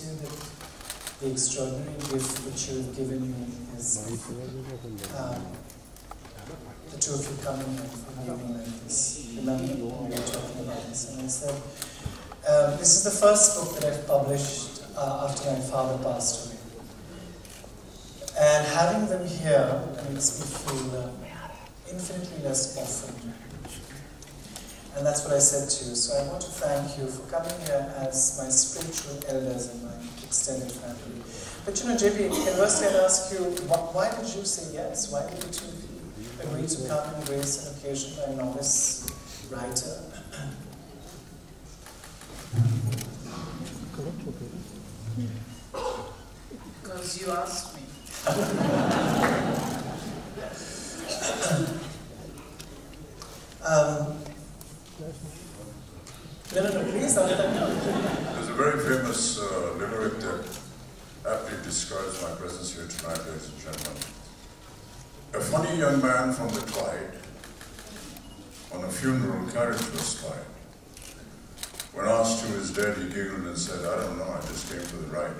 you that the extraordinary gift which you have given me is the two of you coming here for an evening like this. Remember, we were talking about this, and I said, this is the first book that I've published after my father passed away. And having them here makes me feel infinitely less orphaned. And that's what I said to you. So I want to thank you for coming here as my spiritual elders in my extended family. But you know, JB, first I'd ask you, why did you say yes? Why did you two agree to come and grace an occasion by a novice writer? Because you asked me. No, please, I'll let you. There's a very famous lyric that aptly describes my presence here tonight, ladies and gentlemen. A funny young man from the Clyde on a funeral carriage was spied. When asked who his dead, he giggled and said, I don't know, I just came for the ride.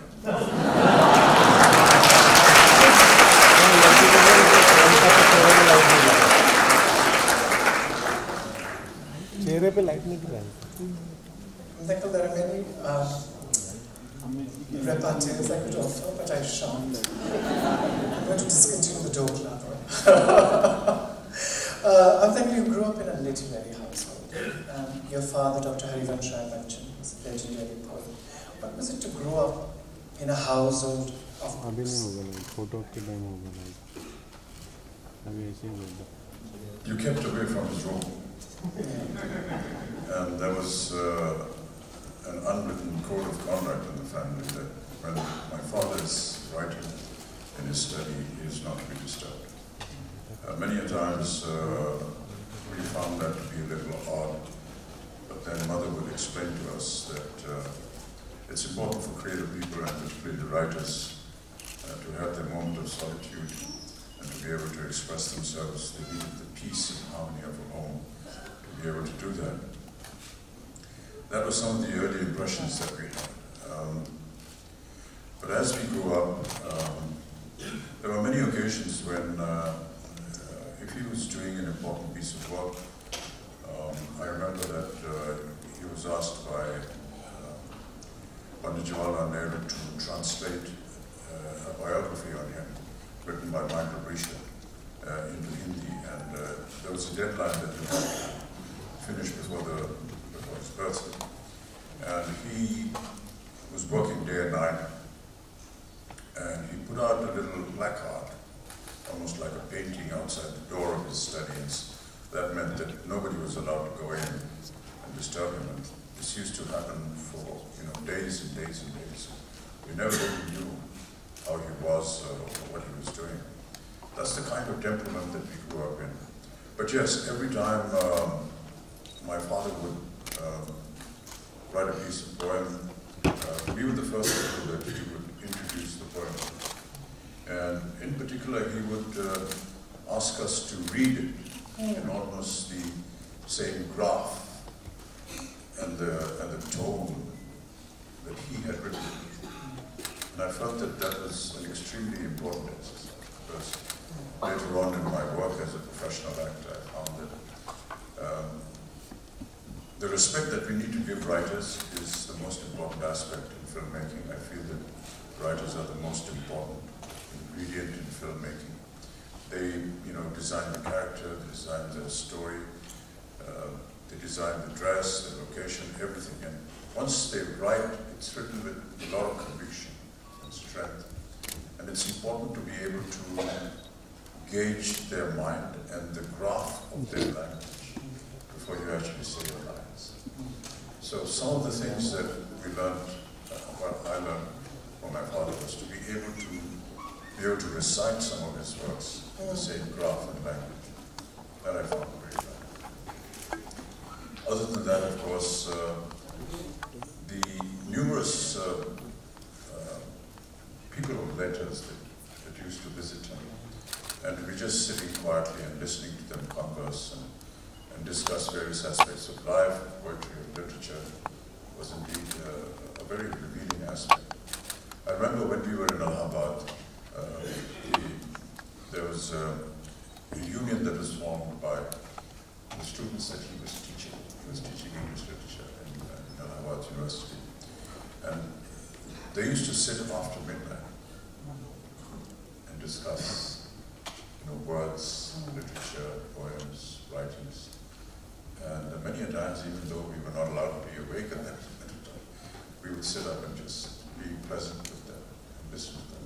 There are many repartees I could offer, but I shan't. I'm going to discontinue the door clapper. I'm thinking you grew up in a literary household. Your father, Dr. Harivansh Bachchan, was a legendary poet. What was it to grow up in a household of books? You kept away from his room. And there was an unwritten code of conduct in the family that when my father is writing in his study, he is not to be disturbed. Many a times we found that to be a little odd, but then Mother would explain to us that it's important for creative people, and particularly the writers, to have their moment of solitude and to be able to express themselves. They needed the peace and harmony of a home to be able to do that. That was some of the early impressions that we had. But as we grew up, there were many occasions when, if he was doing an important piece of work, I remember that he was asked by Pandit Jawaharlal Nehru to translate a biography on him, written by Michael Brisha, into Hindi, and there was a deadline that he had to finish before his birthday. And he was working day and night, and he put out a little placard, almost like a painting outside the door of his study, and that meant that nobody was allowed to go in and disturb him. And this used to happen for days and days and days. We never really knew how he was or what he was doing. That's the kind of temperament that we grew up in. But yes, every time my father would write a piece of poem, we were the first people that he would introduce the poem. And in particular, he would ask us to read it in almost the same graph and the tone that he had written. And I felt that that was an extremely important exercise, because later on in my work as a professional actor, I found that the respect that we need to give writers is the most important aspect in filmmaking. I feel that writers are the most important ingredient in filmmaking. They, design the character, they design the story, they design the dress, the location, everything. And once they write, it's written with a lot of conviction and strength. And it's important to be able to gauge their mind and the graph of their language before you actually say your lines. So some of the things that we learned, what I learned from my father, was to be able to recite some of his works in the same graph and language. That I found very valuable. Other than that, of course, the numerous people of letters that used to visit him, and to be just sitting quietly and listening to them converse and discuss various aspects of life, poetry, and literature was indeed a very revealing aspect. I remember when we were in Allahabad, there was a union that was formed by the students that he was teaching. He was teaching English literature in Allahabad University. And they used to sit after midnight and discuss, words, literature, poems, writings. And many a times, even though we were not allowed to be awake at that time, we would sit up and just be present with them and listen to them.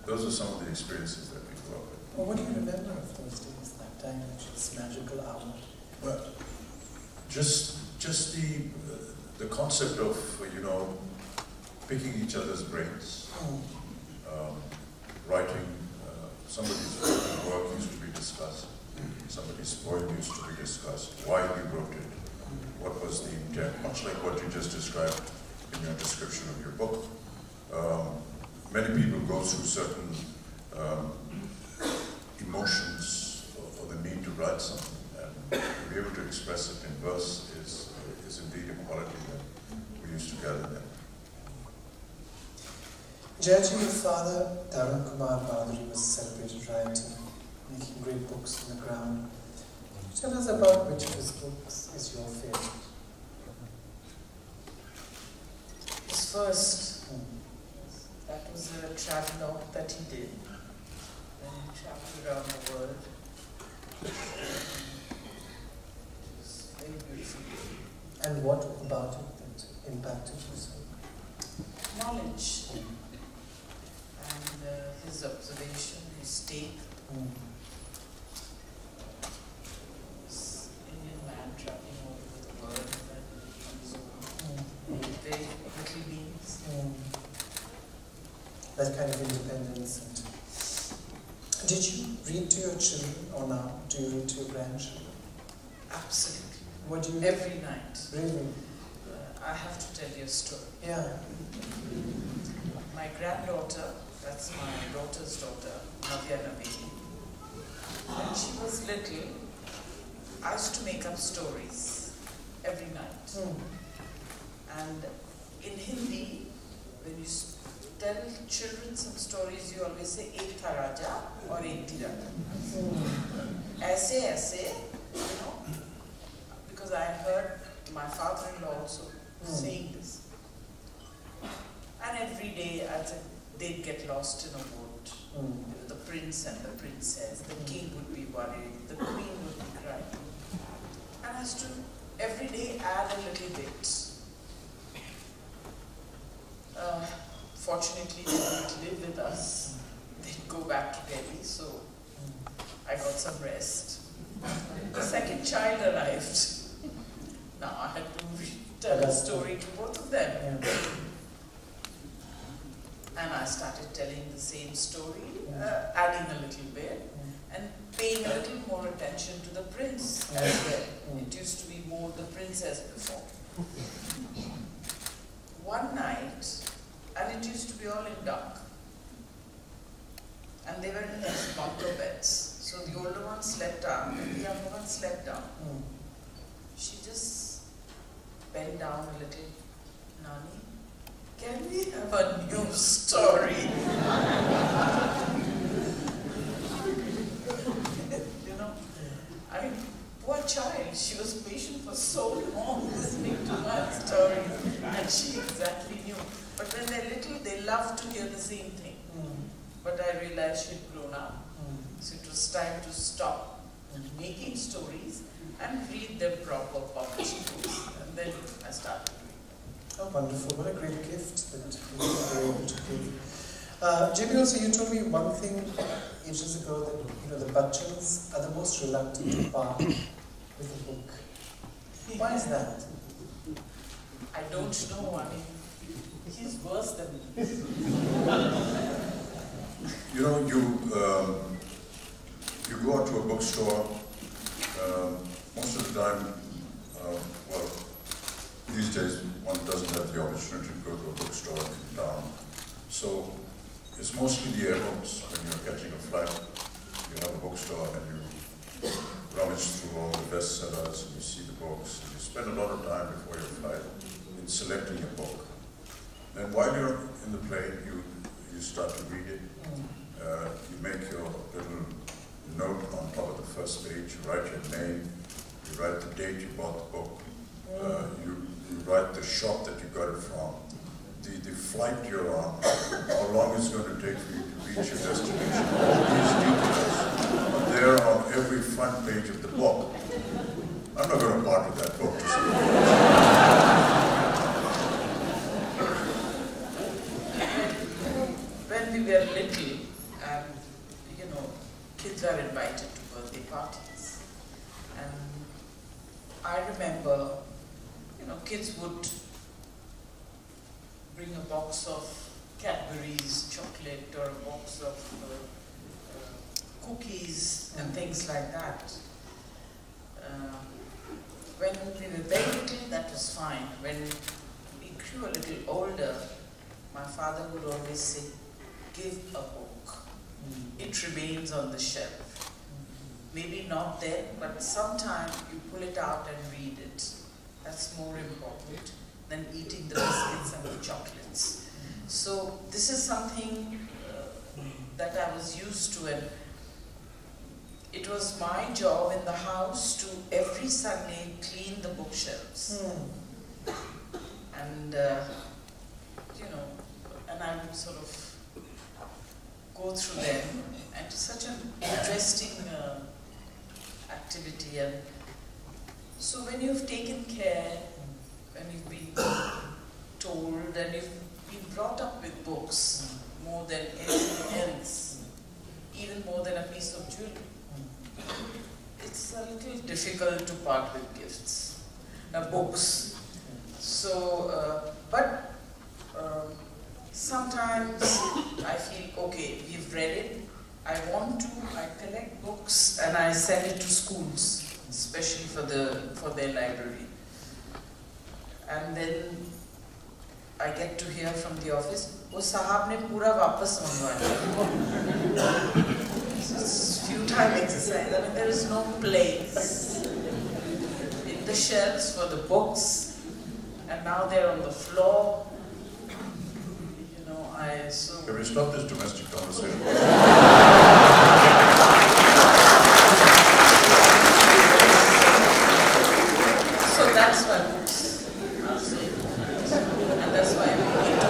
Those are some of the experiences that we grew up with. Well, what do you remember of those days, that time, this magical hour? Well, just the concept of, picking each other's brains, writing, somebody's work used to be discussed, somebody's poem used to be discussed, why he wrote it, what was the intent, much like what you just described in your description of your book. Many people go through certain emotions or the need to write something, and to be able to express it in verse is indeed a quality that we used to gather there. Jayaji, your father, Tarun Kumar Bhaduri, was a celebrated writer, making great books on the ground. Can you tell us about which of his books is your favorite? His first, that was a travelogue that he did, and he traveled around the world. It was very beautiful. And what about it that impacted you so? Knowledge. And his observation, his take. Indian man traveling all over the world and very little beings. That kind of independence. And did you read to your children, or now do you read to your grandchildren? Absolutely. What do you Every night. Really? I have to tell you a story. Yeah. My granddaughter, that's my daughter's daughter, Navya Navini. When she was little, I used to make up stories every night. And in Hindi, when you tell children some stories, you always say Ek tha Raja or Ek thi Rani. Aise, because I heard my father-in-law also saying this. And every day they'd get lost in a wood. The prince and the princess, the king would be worried, the queen would be crying. And I used to every day add a little bit. Fortunately, they didn't live with us. They'd go back to Delhi, so I got some rest. The second child arrived. Now I had to tell a story to both of them. And I started telling the same story, adding a little bit, and paying a little more attention to the prince as well. It used to be more the princess before. One night, and it used to be all in dark, and they were in these bunker beds. So the older one slept down, and the younger one slept down. She just bent down a little. Nani, can we have a new story? I mean, poor child, she was patient for so long listening to my story, and she exactly knew. But when they're little, they love to hear the same thing. But I realized she'd grown up, so it was time to stop making stories and read them proper published books. And then I started doing that. Oh, wonderful. What a great gift that you were able to give. Jimmy, also you told me one thing ages ago that the Bachchans are the most reluctant to part with a book. Why is that? I don't know. I mean, he's worse than me. You go out to a bookstore, most of the time, these days one doesn't have the opportunity to go to a bookstore in town. So it's mostly the airports. When you're catching a flight, you have a bookstore and you rummage through all the bestsellers and you see the books. And you spend a lot of time before your flight in selecting a book. And while you're in the plane, you start to read it. You make your little note on top of the first page, you write your name, you write the date you bought the book, you write the shop that you got it from, the flight you're on, how long it's going to take for you to reach your destination. All these details are there on every front page of the book. I'm not going to part with that book. When we were little, and you know, kids are invited to birthday parties, and I remember, you know, kids would bring a box of Cadbury's chocolate or a box of cookies and things like that. When we were very little, that was fine. When we grew a little older, my father would always say, give a book. It remains on the shelf. Maybe not then, but sometime you pull it out and read it. That's more important than eating the biscuits and the chocolates. So this is something that I was used to, and it was my job in the house to every Sunday clean the bookshelves. And you know, and I would sort of go through them, and it's such an interesting activity. And so when you've taken care, when you've been told, and you've been brought up with books more than anything else, even more than a piece of jewelry, it's a little difficult to part with gifts. Now, books. So, but sometimes I feel, okay, we've read it, I collect books and I send it to schools, especially for their library. And then I get to hear from the office, "Oh, sahab ne pura wapas mangwaya." It's futile exercise. I mean, there is no place in the shelves for the books, and now they're on the floor. You know, Can we stop this domestic conversation? So that's why books are safe. And that's why we need to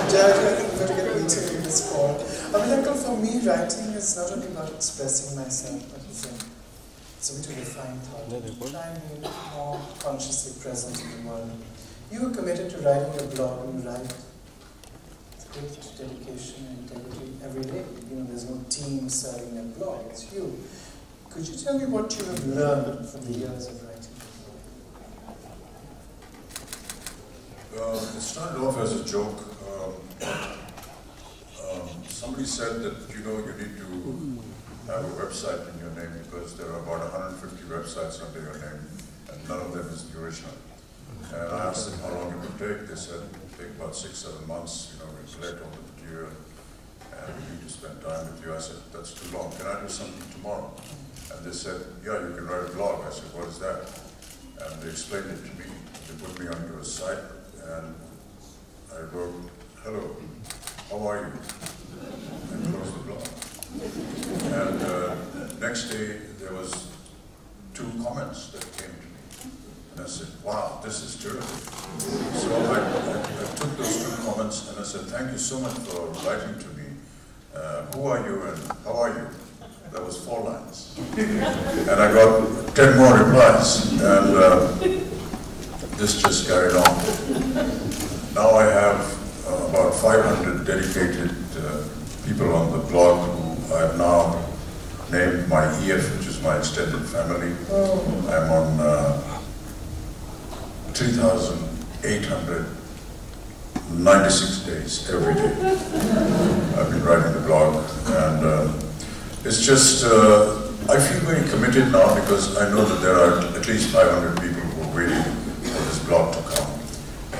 Jaya, I think we're getting into this call. I mean, Uncle, for me, writing is not only about expressing myself, but it's a way to refine thought. Trying to be more consciously present in the world. You are committed to writing your blog, and you write with great dedication and integrity every day. You know, there's no team serving that blog, it's you. Could you tell me what you have learned from the years of writing? It started off as a joke. Somebody said that, you know, you need to have a website in your name because there are about 150 websites under your name and none of them is the original. And I asked them how long it would take. They said it would take about 6-7 months. You know, we collect all the material and we need to spend time with you. I said, that's too long. Can I do something tomorrow? And they said, yeah, you can write a blog. I said, what is that? And they explained it to me. They put me onto a site and I wrote, hello, how are you? And closed the blog. And next day there was 2 comments that came to me. And I said, wow, this is terrific. So I took those 2 comments and I said, thank you so much for writing to me. Who are you and how are you? That was 4 lines. And I got 10 more replies. And this just carried on. Now I have about 500 dedicated people on the blog who I have now named my EF, which is my extended family. I'm on 3,896 days every day. I've been writing the blog, and it's just, I feel very committed now because I know that there are at least 500 people who are waiting for this blog to come.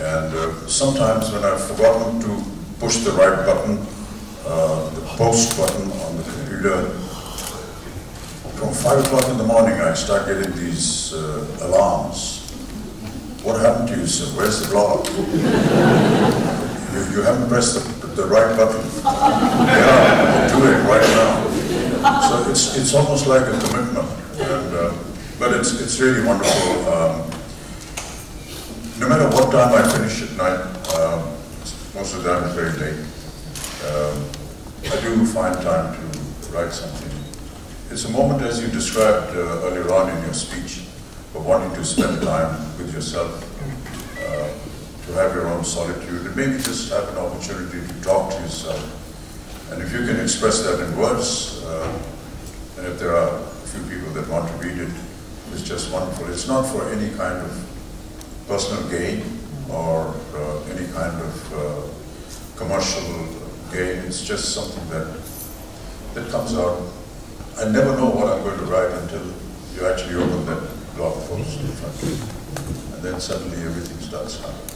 And sometimes when I've forgotten to push the right button, the post button on the computer, from 5 o'clock in the morning I start getting these alarms. What happened to you, sir? Where's the blog? You haven't pressed the right button. Yeah, do it right now. So it's almost like a commitment, and, but it's really wonderful. No matter what time I finish at night, most of the time it's very late. I do find time to write something. It's a moment, as you described earlier on in your speech, of wanting to spend time with yourself, to have your own solitude, and maybe just have an opportunity to talk to yourself. And if you can express that in words, and if there are a few people that want to read it, it's just wonderful. It's not for any kind of personal gain or any kind of commercial gain. It's just something that comes out. I never know what I'm going to write until you actually open that blog post in front of you. And then suddenly everything starts happening.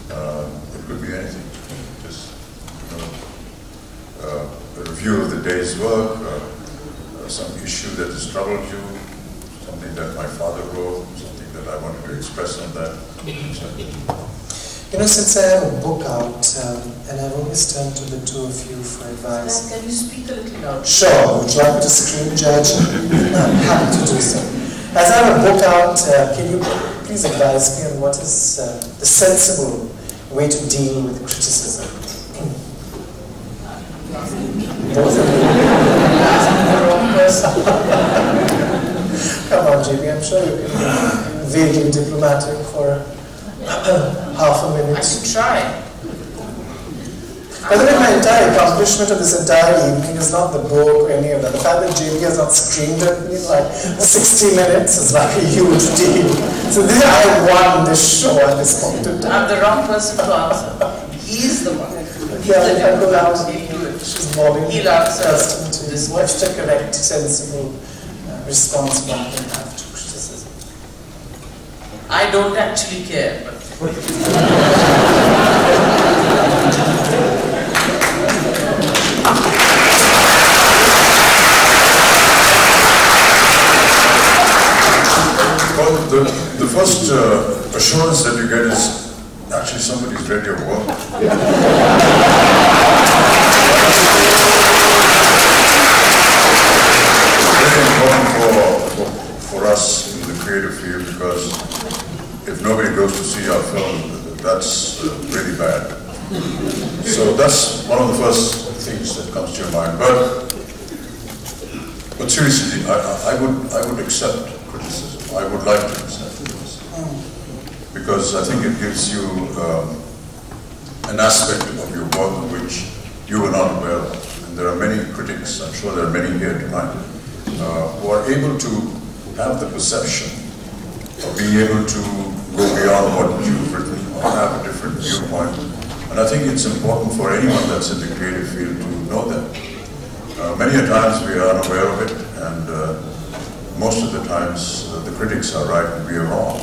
It could be anything. Just a review of the day's work, some issue that has troubled you, something that my father wrote, something that I wanted to express on that. You know, since I have a book out, and I've always turned to the two of you for advice. Can you speak a little louder? Sure. Would you like me to screen judge? I'm happy to do so. As I have a book out, can you please advise me on what is the sensible way to deal with criticism? Both of you. The wrong person. Come on, JB, I'm sure you can be vaguely diplomatic for half a minute. I should try. By the way, my entire accomplishment of this entire evening is not the book or any of that. The fact that JB has not screamed at me in like 60 minutes is like a huge deal. So I won this show at this point in time. I'm the wrong person to answer. He's the one. Yeah, if I go out, He'll do it. she's mobbing. He'll answer this. What's the correct, sensible response one can have to criticism? I don't actually care, but well, the first assurance that you get is actually somebody's read your work. It's very important for us in the creative field, because if nobody goes to see our film, that's really bad. So that's one of the first things that comes to your mind. But seriously, I would accept criticism. I would like to accept criticism, because I think it gives you an aspect of your work which you were not aware of. And there are many critics, I'm sure there are many here tonight, who are able to have the perception of being able to go beyond what you've written or have a different viewpoint. And I think it's important for anyone that's in the creative field to know that. Many a times we are unaware of it, and most of the times the critics are right and we are wrong.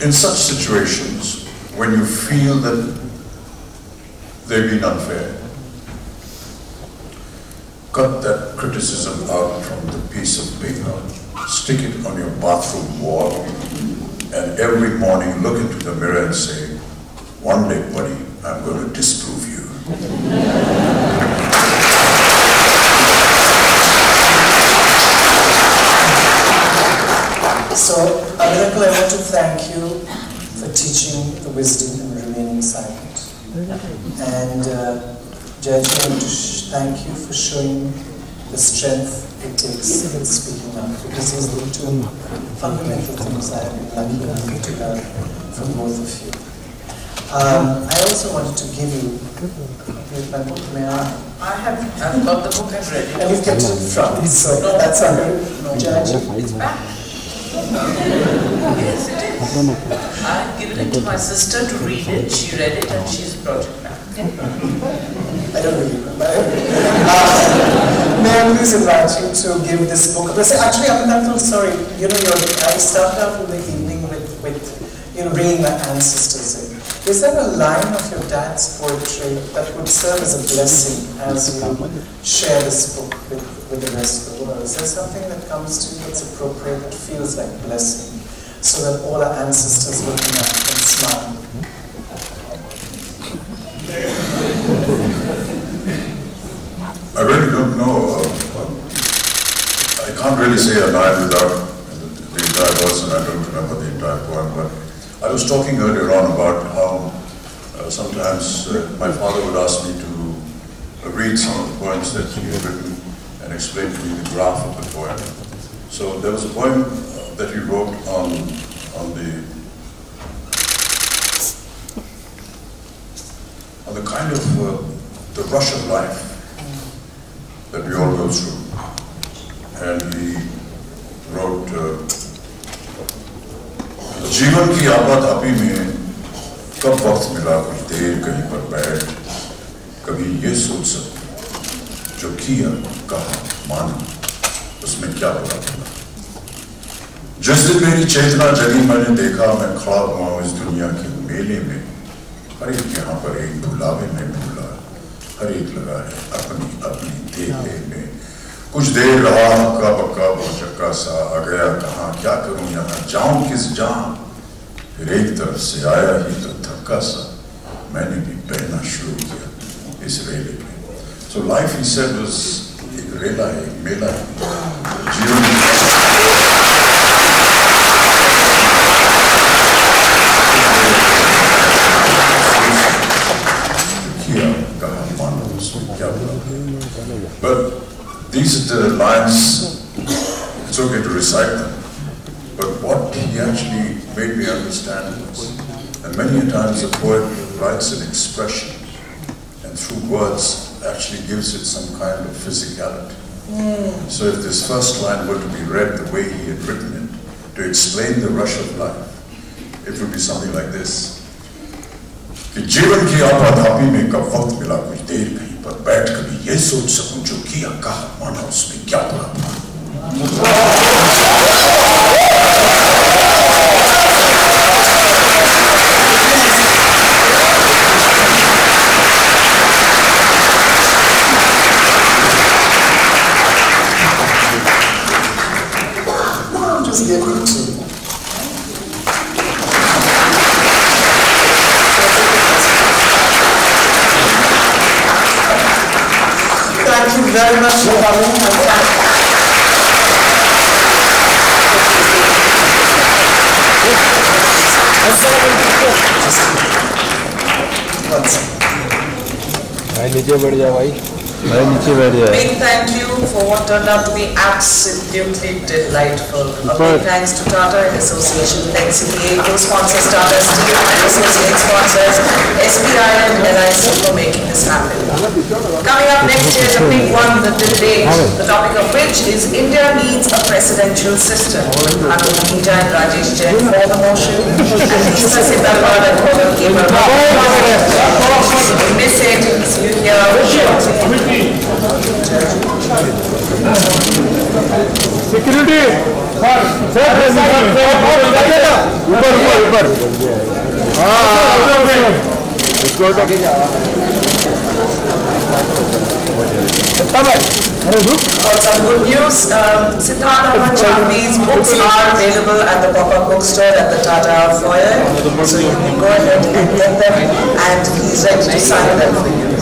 In such situations, when you feel that they've been unfair, cut that criticism out from the piece of paper, stick it on your bathroom wall, and every morning look into the mirror and say, one day, buddy, I'm going to disprove you. So, Amitabh, I want to thank you for teaching the wisdom and remaining silent. And Jaya, I want to thank you for showing the strength it takes in speaking up, because these are the two fundamental things I have been lucky enough to learn from both of you. I also wanted to give you my book. May I? I've got the book, I've read it. And you've kept it from, so that's under Jaya. Yes, it is. I've given it to my sister to read it. She read it and she's brought it back. I don't really remember. May I please invite you to give this book? Actually, I'm sorry. You know, I started out with the evening with bringing my ancestors in. Is there a line of your dad's poetry that would serve as a blessing as you share this book with the rest of the world? Is there something that comes to you that's appropriate, that feels like blessing, so that all our ancestors looking up can smile? to know, I can't really say a line without the entire verse, and I don't remember the entire poem, but I was talking earlier on about how sometimes my father would ask me to read some of the poems that he had written and explain to me the graph of the poem. So there was a poem that he wrote on the kind of the rush of life that we all go through. And he wrote, जीवन की आपाधापी में कब वक्त मिला कुछ देर कहीं पर बैठ कभी ये सोच सकती जो किया कहा माना उसमें क्या बुरा था जिस दिन मेरी चेतना जगी मैंने देखा मैं खड़ा हुआ इस दुनिया के मेले में हर एक यहाँ पर एक भुलावे में भूला हर एक लगा है अपनी अपनी देखे में कुछ देर रहा हक्का बक्का भौचक्का सा आ गया कहाँ क्या करूं यहाँ जाऊं किस जहां फिर एक तरफ से आया ही तो थक्का सा मैंने भी बहना शुरू किया इस रेले में So life, he said, was एक रेला है एक मेला है जीवन किया कहा मानो उसमें क्या बुरा But these are the lines, it's okay to recite them, but what he actually made me understand was, and many times a poet writes an expression, and through words actually gives it some kind of physicality. So if this first line were to be read the way he had written it, to explain the rush of life, it would be something like this. कि जीवन की आपाधापी में कब वक्त मिला कुछ देर कहीं पर बैठ कभी ये सोच सकूं जो किया कहा माना उसमें क्या बुरा था Just get into it. Thank you very much for coming. भाई नीचे बैठ जा भाई नीचे बैठ जा Big thank you for what turned out to be absolutely delightful. A big thanks to Tata and Association, NCBA, co-sponsors Tata Steel and associate sponsors SBI and LIC for making this happen. Coming up next is a big one, the debate, the topic of which is India needs a presidential system. Anup Meja and Rajesh Jain for the motion, and Lisa Sitawal and Paul Gamer. Miss it, see you here shortly. Security ऊपर इसको For some good news, Siddhartha Manchavi's books are available at the pop-up bookstore at the Tata foyer. So you can go ahead and get them, and he's ready to sign them for you.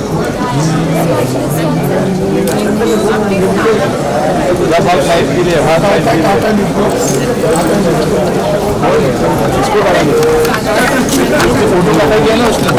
Photo लगाई है ना उसने